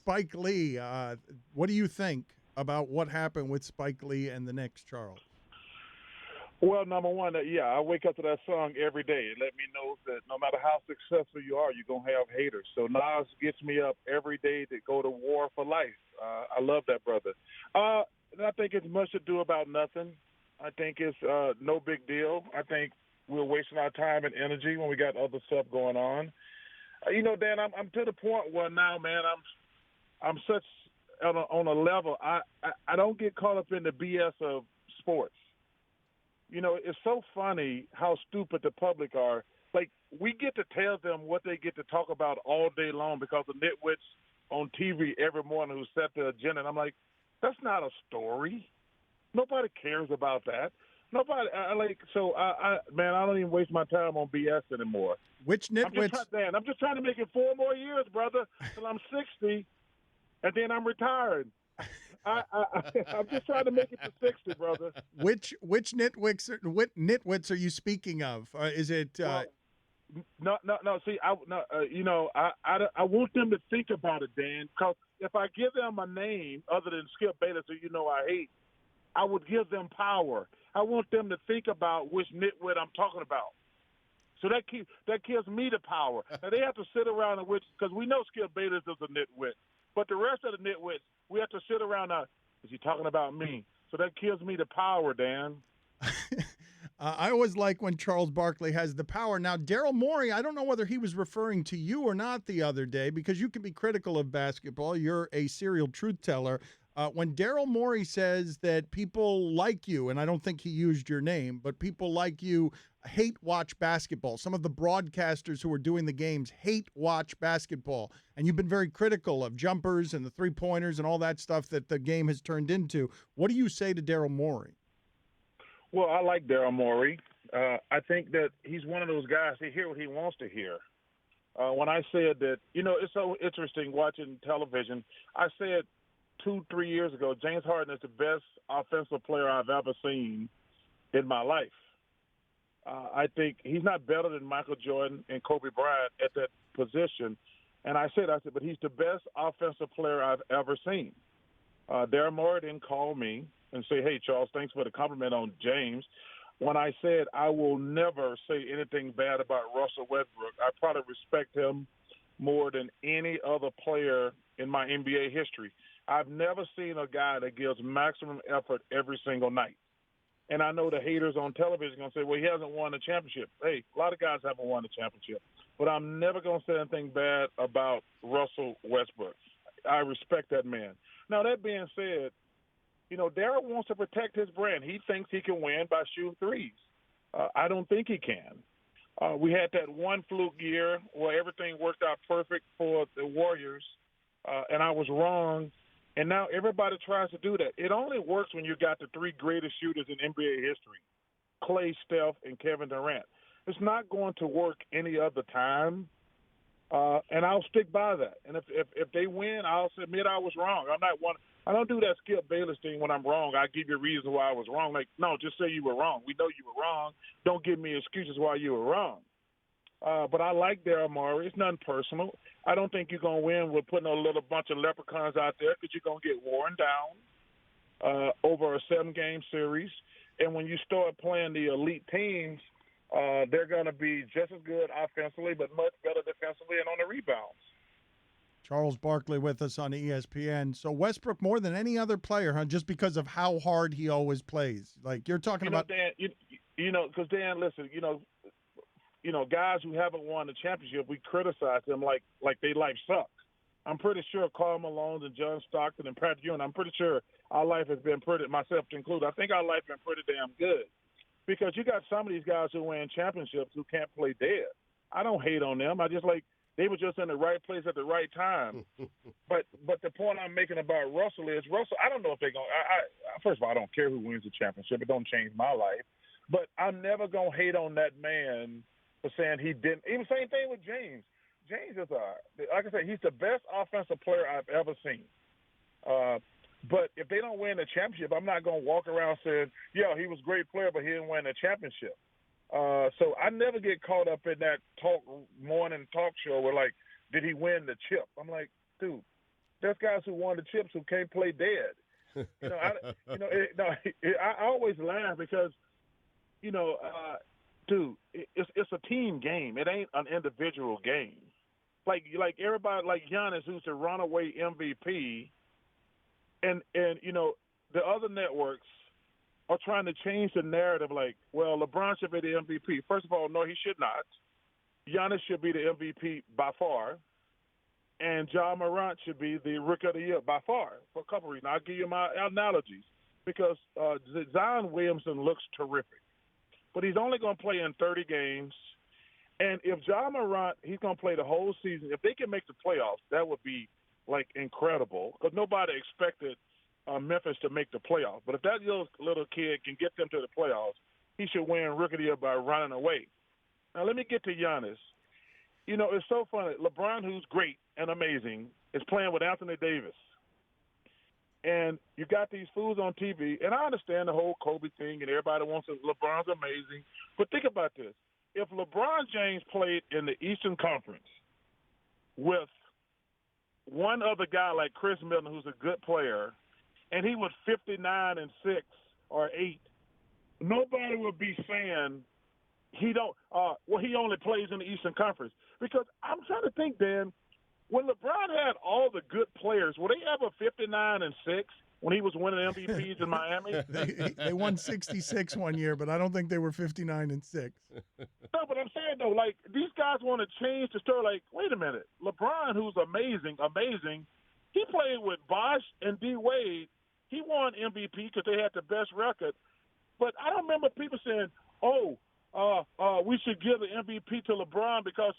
Spike Lee. What do you think about what happened with Spike Lee and the Knicks, Charles? Well, number one, I wake up to that song every day. It let me know that no matter how successful you are, you're going to have haters. So Nas gets me up every day to go to war for life. I love that brother. And I think it's much ado about nothing. I think it's no big deal. I think we're wasting our time and energy when we got other stuff going on. Dan, I'm to the point where now, man, I'm such on a level. I don't get caught up in the BS of sports. It's so funny how stupid the public are. Like, we get to tell them what they get to talk about all day long because the nitwits on TV every morning who set the agenda. And I'm like, that's not a story. Nobody cares about that. Nobody. I don't even waste my time on BS anymore. Which nitwits? I'm just trying to make it 4 more years, brother, till I'm 60, and then I'm retired. I'm just trying to make it to 60, brother. Which nitwits are you speaking of? Is it? No. See, I want them to think about it, Dan. Because if I give them a name other than Skip Bayless, who I hate, I would give them power. I want them to think about which nitwit I'm talking about. So that gives me the power. Now they have to sit around because we know Skip Bayless is a nitwit, but the rest of the nitwits, we have to sit around. Is he talking about me? So that gives me the power, Dan. I always like when Charles Barkley has the power. Now, Daryl Morey, I don't know whether he was referring to you or not the other day, because you can be critical of basketball. You're a serial truth teller. When Daryl Morey says that people like you, and I don't think he used your name, but people like you hate watch basketball. Some of the broadcasters who are doing the games hate watch basketball. And you've been very critical of jumpers and the three-pointers and all that stuff that the game has turned into. What do you say to Daryl Morey? Well, I like Daryl Morey. I think that he's one of those guys to hear what he wants to hear. When I said that, it's so interesting watching television. I said 2-3 years ago, James Harden is the best offensive player I've ever seen in my life. I think he's not better than Michael Jordan and Kobe Bryant at that position. And I said, but he's the best offensive player I've ever seen. Daryl Morey didn't call me and say, hey, Charles, thanks for the compliment on James. When I said I will never say anything bad about Russell Westbrook, I probably respect him more than any other player in my NBA history. I've never seen a guy that gives maximum effort every single night. And I know the haters on television are going to say, well, he hasn't won a championship. Hey, a lot of guys haven't won a championship. But I'm never going to say anything bad about Russell Westbrook. I respect that man. Now, that being said, Daryl wants to protect his brand. He thinks he can win by shooting threes. I don't think he can. We had that one fluke year where everything worked out perfect for the Warriors, and I was wrong. And now everybody tries to do that. It only works when you got the 3 greatest shooters in NBA history, Klay, Steph, and Kevin Durant. It's not going to work any other time, and I'll stick by that. And if they win, I'll admit I was wrong. I don't do that Skip Bayless thing when I'm wrong. I give you a reason why I was wrong. Like, no, just say you were wrong. We know you were wrong. Don't give me excuses why you were wrong. But I like Daryl Morey. It's nothing personal. I don't think you're going to win with putting a little bunch of leprechauns out there, because you're going to get worn down over a 7-game series. And when you start playing the elite teams, they're going to be just as good offensively, but much better defensively and on the rebounds. Charles Barkley with us on ESPN. So Westbrook more than any other player, huh? Just because of how hard he always plays. Like you're talking about, Dan. Because Dan, listen. Guys who haven't won the championship, we criticize them like their life sucks. I'm pretty sure Karl Malone and John Stockton and Pat Ewing, I'm pretty sure our life has been pretty, myself included, I think our life has been pretty damn good. Because you got some of these guys who win championships who can't play dead. I don't hate on them. I just they were just in the right place at the right time. But the point I'm making about Russell is, I don't know if they're going to – first of all, I don't care who wins the championship. It don't change my life. But I'm never going to hate on that man for saying he didn't. Even same thing with James. James is like I said, he's the best offensive player I've ever seen. But if they don't win the championship, I'm not going to walk around saying, yeah, he was a great player, but he didn't win the championship. So I never get caught up in that morning talk show where, like, did he win the chip? I'm like, dude, There's guys who won the chips who can't play dead. I always laugh because, dude, it's a team game. It ain't an individual game. Like everybody, like Giannis, who's the runaway MVP, and the other networks are trying to change the narrative. Like, well, LeBron should be the MVP. First of all, no, he should not. Giannis should be the MVP by far, and Ja Morant should be the Rookie of the Year by far for a couple of reasons. I'll give you my analogies because Zion Williamson looks terrific, but he's only going to play in 30 games. And if Ja Morant, he's going to play the whole season. If they can make the playoffs, that would be, like, incredible because nobody expected Memphis to make the playoffs. But if that little kid can get them to the playoffs, he should win Rookie of the Year by running away. Now, let me get to Giannis. It's so funny. LeBron, who's great and amazing, is playing with Anthony Davis. And you got these fools on TV, and I understand the whole Kobe thing, and everybody wants to, LeBron's amazing. But think about this. If LeBron James played in the Eastern Conference with one other guy like Chris Middleton, who's a good player, and he was 59-6 or 8, nobody would be saying he only plays in the Eastern Conference. Because I'm trying to think, Dan, when LeBron had all the good players, were they ever 59-6 when he was winning MVPs in Miami? They won 66 one year, but I don't think they were 59-6. No, but I'm saying, though, like, these guys want to change the story. Like, wait a minute. LeBron, who's amazing, he played with Bosh and D. Wade. He won MVP because they had the best record. But I don't remember people saying, we should give the MVP to LeBron because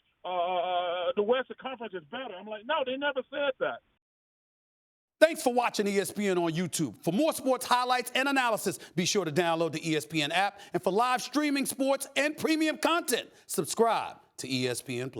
the Western Conference is better. I'm like, no, they never said that. Thanks for watching ESPN on YouTube. For more sports highlights and analysis, be sure to download the ESPN app. And for live streaming sports and premium content, subscribe to ESPN+.